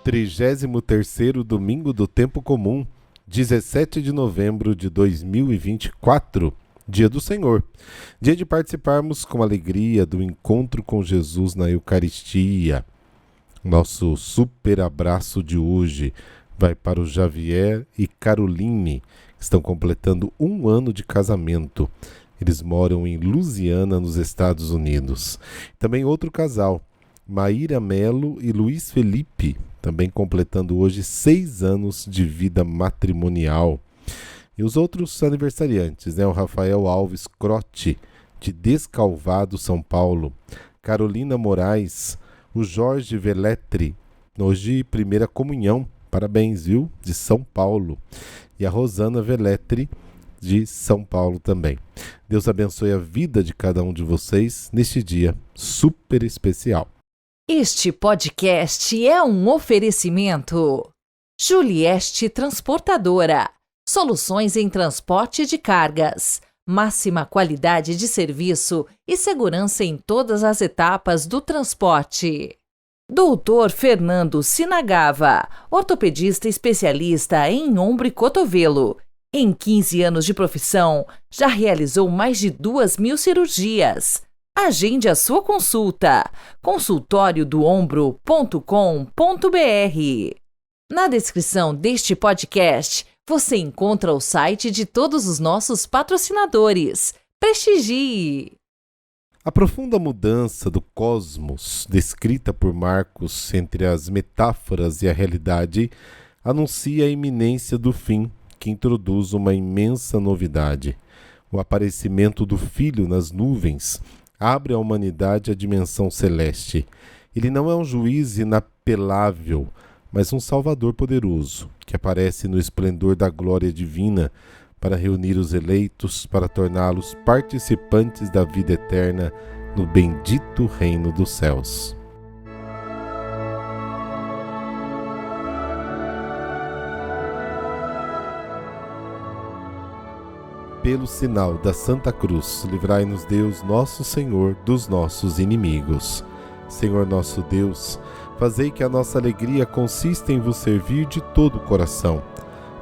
33º domingo do tempo comum, 17 de novembro de 2024, dia do Senhor. Dia de participarmos com alegria do encontro com Jesus na Eucaristia. Nosso super abraço de hoje vai para o Javier e Caroline, que estão completando 1 ano de casamento. Eles moram em Louisiana, nos Estados Unidos. Também outro casal, Maíra Melo e Luiz Felipe, também completando hoje 6 anos de vida matrimonial. E os outros aniversariantes, o Rafael Alves Crotti, de Descalvado, São Paulo. Carolina Moraes, o Jorge Veletri, hoje primeira comunhão, parabéns, viu? De São Paulo. E a Rosana Veletri, de São Paulo também. Deus abençoe a vida de cada um de vocês neste dia super especial. Este podcast é um oferecimento. Julieste Transportadora. Soluções em transporte de cargas. Máxima qualidade de serviço e segurança em todas as etapas do transporte. Doutor Fernando Sinagava, ortopedista especialista em ombro e cotovelo. Em 15 anos de profissão, já realizou mais de 2.000 cirurgias. Agende a sua consulta. consultoriodoombro.com.br. Na descrição deste podcast, você encontra o site de todos os nossos patrocinadores. Prestigie! A profunda mudança do cosmos, descrita por Marcos entre as metáforas e a realidade, anuncia a iminência do fim, que introduz uma imensa novidade. O aparecimento do Filho nas nuvens abre à humanidade a dimensão celeste. Ele não é um juiz inapelável, mas um Salvador poderoso, que aparece no esplendor da glória divina para reunir os eleitos, para torná-los participantes da vida eterna no bendito reino dos céus. Pelo sinal da Santa Cruz, livrai-nos Deus, nosso Senhor, dos nossos inimigos. Senhor nosso Deus, fazei que a nossa alegria consista em vos servir de todo o coração,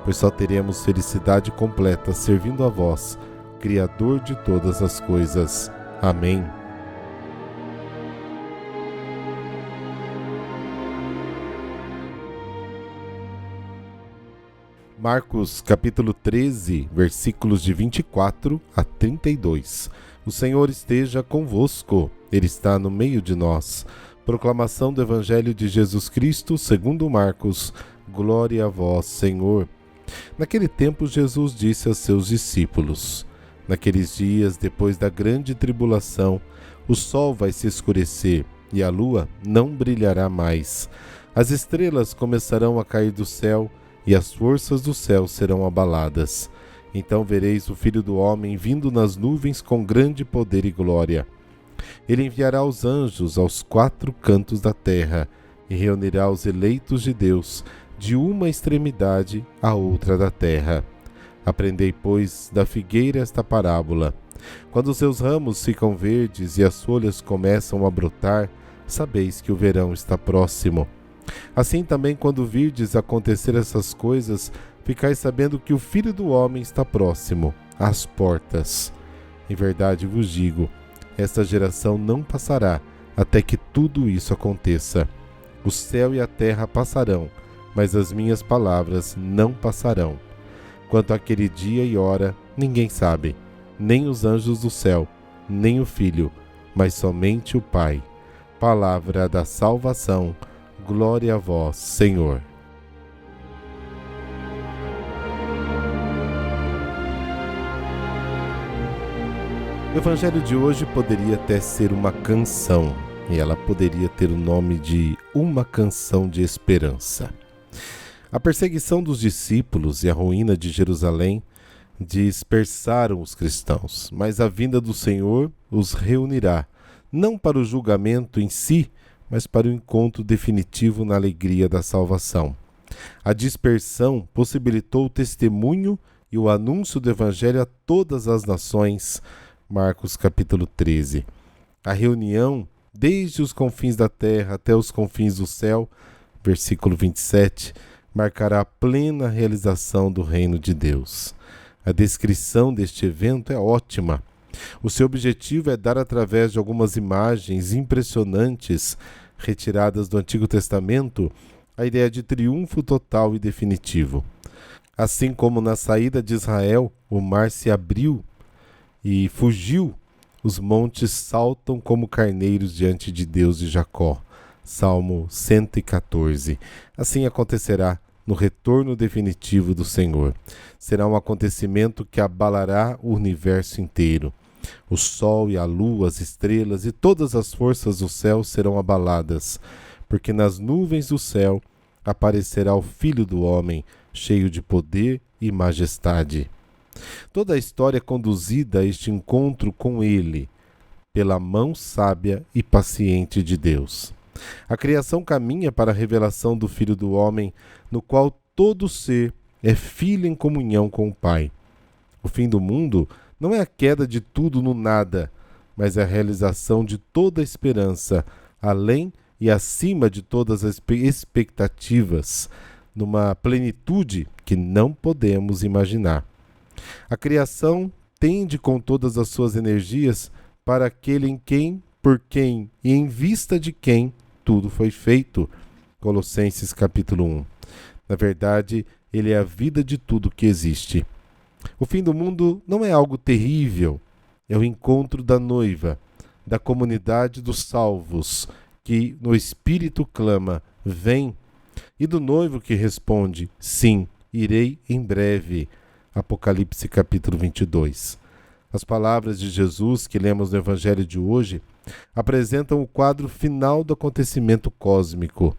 pois só teremos felicidade completa servindo a vós, Criador de todas as coisas. Amém. Marcos capítulo 13, versículos de 24 a 32. O Senhor esteja convosco, Ele está no meio de nós. Proclamação do Evangelho de Jesus Cristo segundo Marcos. Glória a vós, Senhor. Naquele tempo Jesus disse a seus discípulos: naqueles dias, depois da grande tribulação, o sol vai se escurecer e a lua não brilhará mais. As estrelas começarão a cair do céu e as forças do céu serão abaladas. Então vereis o Filho do Homem vindo nas nuvens com grande poder e glória. Ele enviará os anjos aos 4 cantos da terra e reunirá os eleitos de Deus de uma extremidade à outra da terra. Aprendei, pois, da figueira esta parábola. Quando os seus ramos ficam verdes e as folhas começam a brotar, sabeis que o verão está próximo. Assim também, quando virdes acontecer essas coisas, ficais sabendo que o Filho do Homem está próximo, às portas. Em verdade vos digo, esta geração não passará até que tudo isso aconteça. O céu e a terra passarão, mas as minhas palavras não passarão. Quanto àquele dia e hora, ninguém sabe, nem os anjos do céu, nem o Filho, mas somente o Pai. Palavra da salvação. Glória a vós, Senhor. O Evangelho de hoje poderia até ser uma canção, e ela poderia ter o nome de Uma Canção de Esperança. A perseguição dos discípulos e a ruína de Jerusalém dispersaram os cristãos, mas a vinda do Senhor os reunirá, não para o julgamento em si, mas para o encontro definitivo na alegria da salvação. A dispersão possibilitou o testemunho e o anúncio do Evangelho a todas as nações. Marcos capítulo 13. A reunião, desde os confins da terra até os confins do céu, versículo 27, marcará a plena realização do reino de Deus. A descrição deste evento é ótima. O seu objetivo é dar, através de algumas imagens impressionantes retiradas do Antigo Testamento, a ideia de triunfo total e definitivo. Assim como na saída de Israel, o mar se abriu e fugiu, os montes saltam como carneiros diante de Deus de Jacó. Salmo 114. Assim acontecerá no retorno definitivo do Senhor. Será um acontecimento que abalará o universo inteiro. O sol e a lua, as estrelas e todas as forças do céu serão abaladas, porque nas nuvens do céu aparecerá o Filho do Homem, cheio de poder e majestade. Toda a história é conduzida a este encontro com Ele, pela mão sábia e paciente de Deus. A criação caminha para a revelação do Filho do Homem, no qual todo ser é filho em comunhão com o Pai. O fim do mundo não é a queda de tudo no nada, mas é a realização de toda a esperança, além e acima de todas as expectativas, numa plenitude que não podemos imaginar. A criação tende com todas as suas energias para aquele em quem, por quem e em vista de quem tudo foi feito. Colossenses capítulo 1. Na verdade, ele é a vida de tudo que existe. O fim do mundo não é algo terrível, é o encontro da noiva, da comunidade dos salvos, que no Espírito clama, vem, e do noivo que responde, sim, irei em breve. Apocalipse capítulo 22. As palavras de Jesus que lemos no Evangelho de hoje apresentam o quadro final do acontecimento cósmico.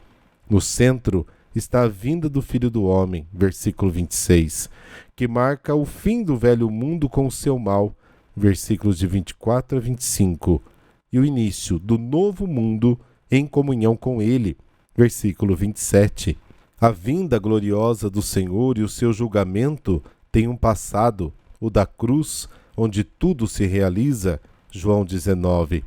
No centro está a vinda do Filho do Homem, versículo 26, que marca o fim do velho mundo com o seu mal, versículos de 24 a 25, e o início do novo mundo em comunhão com Ele, versículo 27. A vinda gloriosa do Senhor e o seu julgamento tem um passado, o da cruz, onde tudo se realiza, João 19.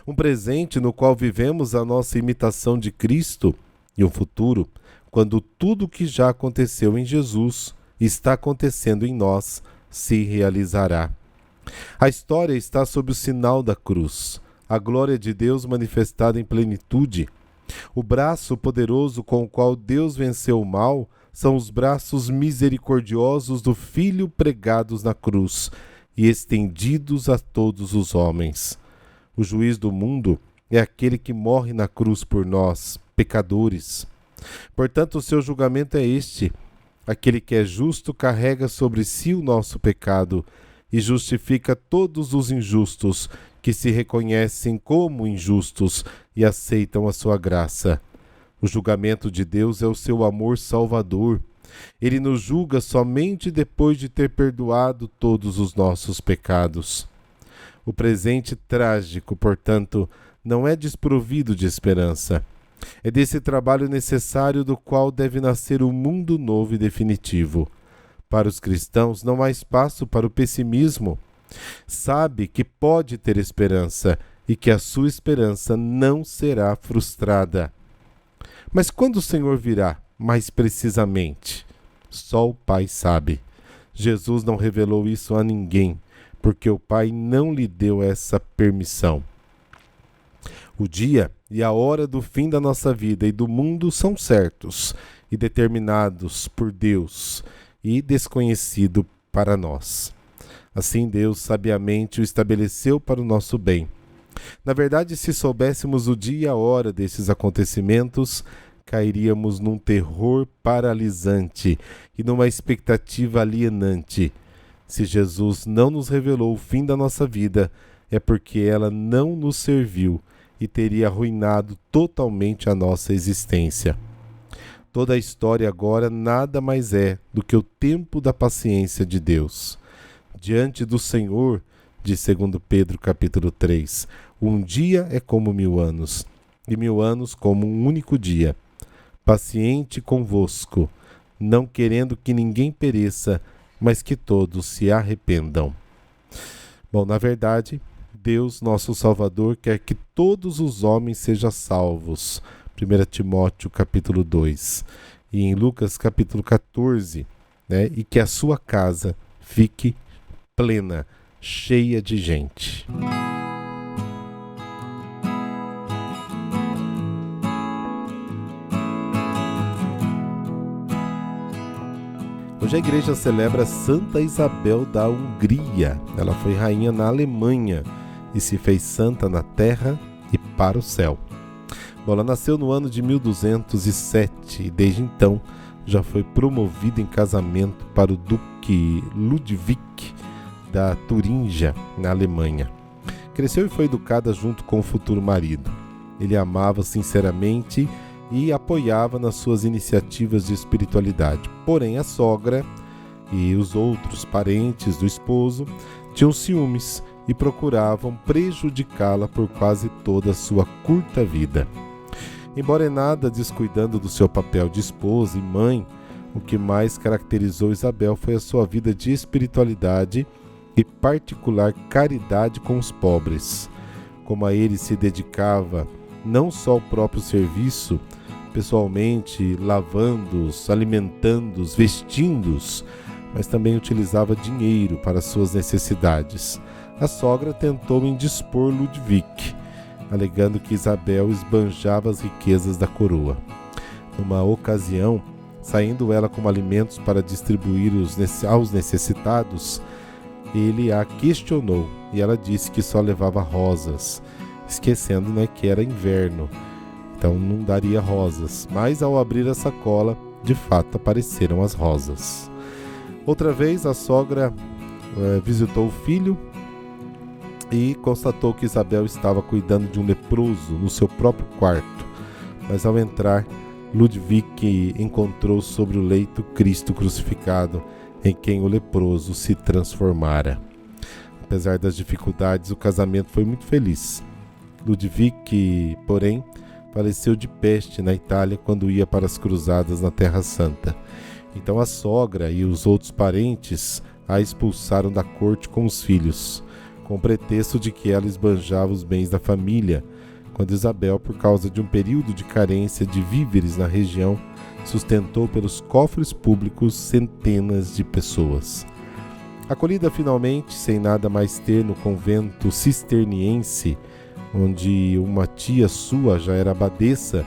Um presente no qual vivemos a nossa imitação de Cristo, e um futuro, quando tudo que já aconteceu em Jesus está acontecendo em nós, se realizará. A história está sob o sinal da cruz, a glória de Deus manifestada em plenitude. O braço poderoso com o qual Deus venceu o mal são os braços misericordiosos do Filho pregados na cruz e estendidos a todos os homens. O juiz do mundo é aquele que morre na cruz por nós, pecadores. Portanto, o seu julgamento é este: aquele que é justo carrega sobre si o nosso pecado e justifica todos os injustos que se reconhecem como injustos e aceitam a sua graça. O julgamento de Deus é o seu amor salvador. Ele nos julga somente depois de ter perdoado todos os nossos pecados. O presente trágico, portanto, não é desprovido de esperança. É desse trabalho necessário do qual deve nascer o mundo novo e definitivo. Para os cristãos não há espaço para o pessimismo. Sabe que pode ter esperança e que a sua esperança não será frustrada. Mas quando o Senhor virá, mais precisamente? Só o Pai sabe. Jesus não revelou isso a ninguém, porque o Pai não lhe deu essa permissão. O dia e a hora do fim da nossa vida e do mundo são certos e determinados por Deus e desconhecido para nós. Assim Deus sabiamente o estabeleceu para o nosso bem. Na verdade, se soubéssemos o dia e a hora desses acontecimentos, cairíamos num terror paralisante e numa expectativa alienante. Se Jesus não nos revelou o fim da nossa vida, é porque ela não nos serviu e teria arruinado totalmente a nossa existência. Toda a história agora nada mais é do que o tempo da paciência de Deus. Diante do Senhor, de 2 Pedro capítulo 3, um dia é como 1000 anos, e 1000 anos como um único dia. Paciente convosco, não querendo que ninguém pereça, mas que todos se arrependam. Bom, na verdade, Deus, nosso Salvador, quer que todos os homens sejam salvos, 1 Timóteo capítulo 2 e em Lucas capítulo 14, e que a sua casa fique plena, cheia de gente. Hoje a igreja celebra Santa Isabel da Hungria. Ela foi rainha na Alemanha e se fez santa na terra e para o céu. Bom, ela nasceu no ano de 1207 e desde então já foi promovida em casamento para o Duque Ludwig da Turíngia, na Alemanha. Cresceu e foi educada junto com o futuro marido. Ele a amava sinceramente e apoiava nas suas iniciativas de espiritualidade. Porém, a sogra e os outros parentes do esposo tinham ciúmes e procuravam prejudicá-la por quase toda a sua curta vida. Embora em nada descuidando do seu papel de esposa e mãe, o que mais caracterizou Isabel foi a sua vida de espiritualidade e particular caridade com os pobres. Como a ele se dedicava não só ao próprio serviço, pessoalmente lavando-os, alimentando-os, vestindo-os, mas também utilizava dinheiro para suas necessidades. A sogra tentou indispor Ludwig, alegando que Isabel esbanjava as riquezas da coroa. Numa ocasião, saindo ela com alimentos para distribuir aos necessitados, ele a questionou e ela disse que só levava rosas, esquecendo que era inverno, então não daria rosas. Mas ao abrir a sacola, de fato apareceram as rosas. Outra vez a sogra visitou o filho e constatou que Isabel estava cuidando de um leproso no seu próprio quarto. Mas ao entrar, Ludwig encontrou sobre o leito Cristo crucificado, em quem o leproso se transformara. Apesar das dificuldades, o casamento foi muito feliz. Ludwig, porém, faleceu de peste na Itália quando ia para as cruzadas na Terra Santa. Então a sogra e os outros parentes a expulsaram da corte com os filhos, com o pretexto de que ela esbanjava os bens da família, quando Isabel, por causa de um período de carência de víveres na região, sustentou pelos cofres públicos centenas de pessoas. Acolhida finalmente, sem nada mais ter, no convento cisterniense, onde uma tia sua já era abadesa,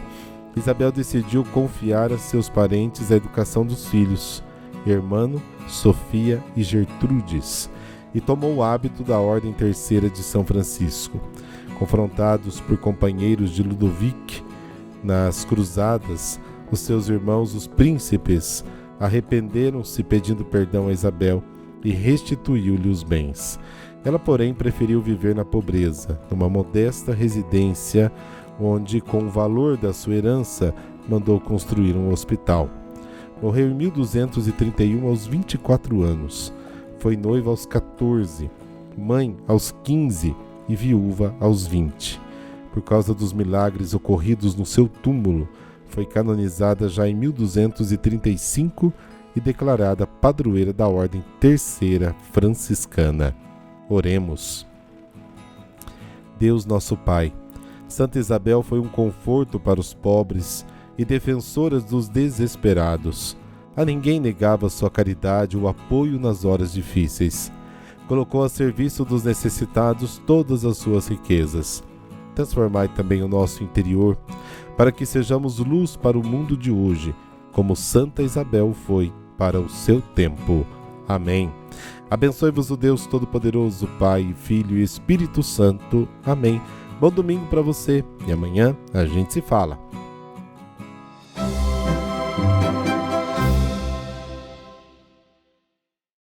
Isabel decidiu confiar a seus parentes a educação dos filhos, Hermano, Sofia e Gertrudes, e tomou o hábito da Ordem Terceira de São Francisco. Confrontados por companheiros de Ludovic nas cruzadas, os seus irmãos, os príncipes, arrependeram-se pedindo perdão a Isabel e restituiu-lhe os bens. Ela, porém, preferiu viver na pobreza, numa modesta residência, onde, com o valor da sua herança, mandou construir um hospital. Morreu em 1231 aos 24 anos. Foi noiva aos 14, mãe aos 15 e viúva aos 20. Por causa dos milagres ocorridos no seu túmulo, foi canonizada já em 1235 e declarada padroeira da Ordem Terceira Franciscana. Oremos. Deus nosso Pai, Santa Isabel foi um conforto para os pobres e defensora dos desesperados. A ninguém negava sua caridade ou apoio nas horas difíceis. Colocou a serviço dos necessitados todas as suas riquezas. Transformai também o nosso interior, para que sejamos luz para o mundo de hoje, como Santa Isabel foi para o seu tempo. Amém. Abençoe-vos o Deus Todo-Poderoso, Pai, Filho e Espírito Santo. Amém. Bom domingo para você e amanhã a gente se fala.